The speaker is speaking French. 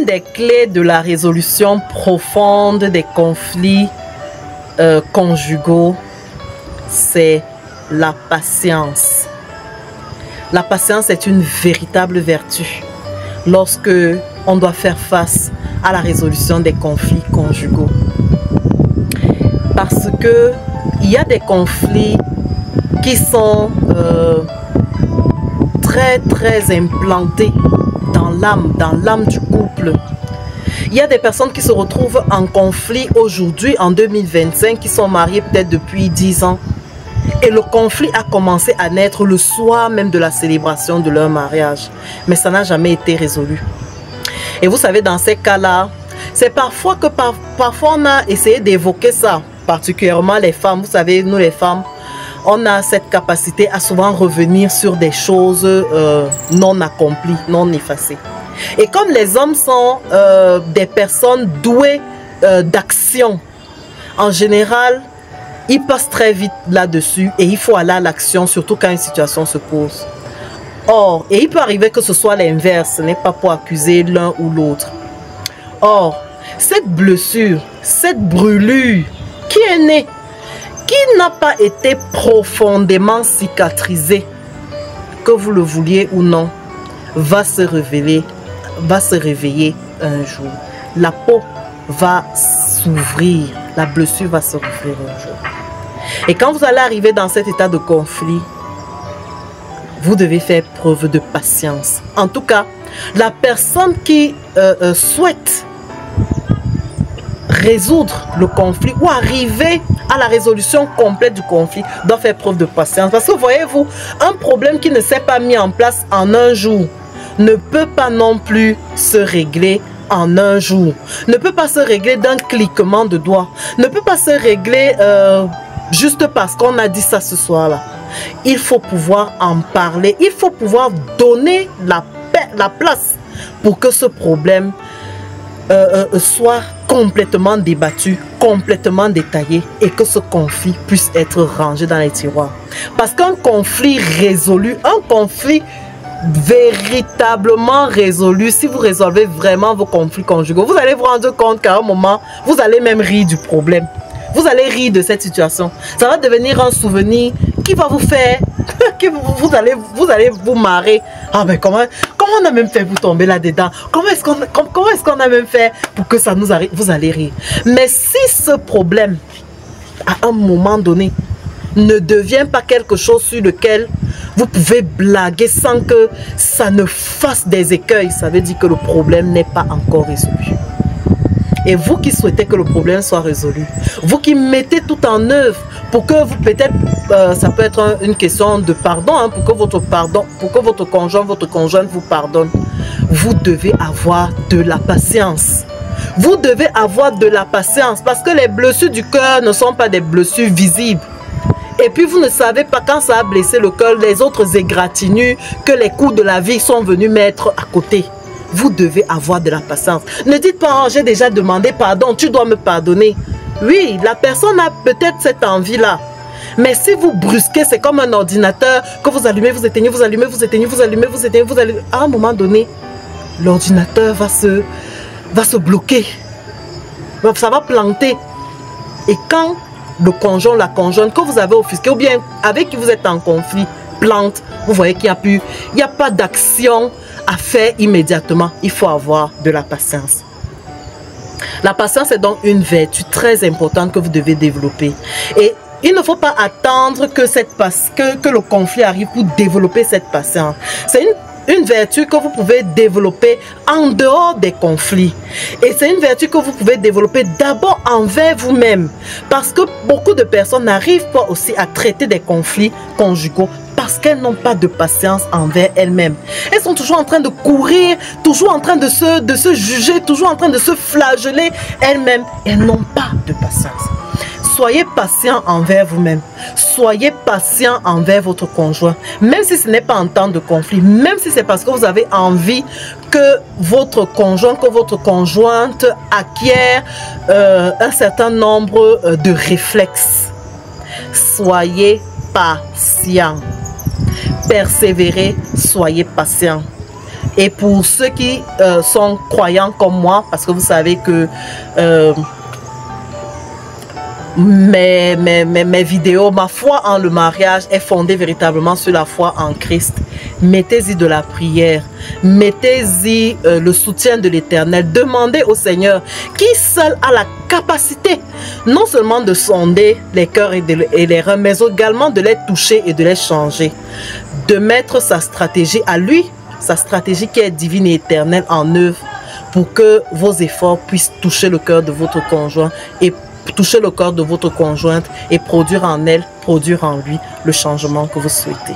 L'une des clés de la résolution profonde des conflits conjugaux, c'est la patience. La patience est une véritable vertu lorsque on doit faire face à la résolution des conflits conjugaux. Parce que il y a des conflits qui sont très implantés dans l'âme du couple. Il y a des personnes qui se retrouvent en conflit aujourd'hui, en 2025, qui sont mariées peut-être depuis 10 ans. Et le conflit a commencé à naître le soir même de la célébration de leur mariage. Mais ça n'a jamais été résolu. Et vous savez, dans ces cas-là, c'est parfois que parfois on a essayé d'évoquer ça, particulièrement les femmes. Vous savez, nous les femmes, on a cette capacité à souvent revenir sur des choses non accomplies, non effacées. Et comme les hommes sont des personnes douées d'action, en général, ils passent très vite là-dessus et il faut aller à l'action, surtout quand une situation se pose. Or, et il peut arriver que ce soit l'inverse, ce n'est pas pour accuser l'un ou l'autre. Or, cette blessure, cette brûlure qui est née, qui n'a pas été profondément cicatrisée, que vous le vouliez ou non, va se révéler, va se réveiller un jour. La peau va s'ouvrir, la blessure va se rouvrir un jour. Et quand vous allez arriver dans cet état de conflit, vous devez faire preuve de patience. En tout cas, la personne qui souhaite résoudre le conflit ou arriver à la résolution complète du conflit doit faire preuve de patience. Parce que voyez-vous, un problème qui ne s'est pas mis en place en un jour ne peut pas non plus se régler en un jour. Ne peut pas se régler d'un cliquement de doigts. Ne peut pas se régler juste parce qu'on a dit ça ce soir-là. Il faut pouvoir en parler. Il faut pouvoir donner la place pour que ce problème soit complètement débattu, complètement détaillé et que ce conflit puisse être rangé dans les tiroirs. Parce qu'un conflit résolu, un conflit véritablement résolu, si vous résolvez vraiment vos conflits conjugaux, vous allez vous rendre compte qu'à un moment, vous allez même rire du problème. Vous allez rire de cette situation. Ça va devenir un souvenir qui va vous faire, que vous allez vous marrer. Ah mais comment on a même fait pour tomber là-dedans? Comment est-ce qu'on a même fait pour que ça nous arrive? Vous allez rire. Mais si ce problème, à un moment donné, ne devient pas quelque chose sur lequel vous pouvez blaguer sans que ça ne fasse des écueils, ça veut dire que le problème n'est pas encore résolu. Et vous qui souhaitez que le problème soit résolu, vous qui mettez tout en œuvre pour que vous, peut-être, ça peut être une question de pardon, hein, pour que votre conjoint, votre conjointe vous pardonne, vous devez avoir de la patience. Vous devez avoir de la patience parce que les blessures du cœur ne sont pas des blessures visibles. Et puis vous ne savez pas quand ça a blessé le cœur, les autres égratignures que les coups de la vie sont venus mettre à côté. Vous devez avoir de la patience. Ne dites pas, oh, j'ai déjà demandé pardon, tu dois me pardonner. Oui, la personne a peut-être cette envie-là. Mais si vous brusquez, c'est comme un ordinateur que vous allumez, vous éteignez, vous allumez, vous éteignez, vous allumez, vous éteignez, vous allumez. À un moment donné, l'ordinateur va se bloquer. Ça va planter. Et quand le conjoint, la conjointe que vous avez offusqué ou bien avec qui vous êtes en conflit, plante, vous voyez qu'il n'y a pas d'action à faire immédiatement. Il faut avoir de la patience. La patience est donc une vertu très importante que vous devez développer. Et il ne faut pas attendre que le conflit arrive pour développer cette patience. C'est une vertu que vous pouvez développer en dehors des conflits. Et c'est une vertu que vous pouvez développer d'abord envers vous-même. Parce que beaucoup de personnes n'arrivent pas aussi à traiter des conflits conjugaux parce qu'elles n'ont pas de patience envers elles-mêmes. Elles sont toujours en train de courir, toujours en train de se juger, toujours en train de se flageller elles-mêmes. Elles n'ont pas de patience. Soyez patient envers vous-même. Soyez patient envers votre conjoint. Même si ce n'est pas en temps de conflit, même si c'est parce que vous avez envie que votre conjoint, que votre conjointe acquiert un certain nombre de réflexes. Soyez patient. Persévérez, soyez patient. Et pour ceux qui sont croyants comme moi, parce que vous savez que mes vidéos, ma foi en le mariage est fondée véritablement sur la foi en Christ. Mettez-y de la prière, mettez-y le soutien de l'Éternel. Demandez au Seigneur qui seul a la capacité non seulement de sonder les cœurs et les reins, mais également de les toucher et de les changer. De mettre sa stratégie à lui, sa stratégie qui est divine et éternelle en œuvre pour que vos efforts puissent toucher le cœur de votre conjoint et toucher le cœur de votre conjointe et produire en elle, produire en lui le changement que vous souhaitez.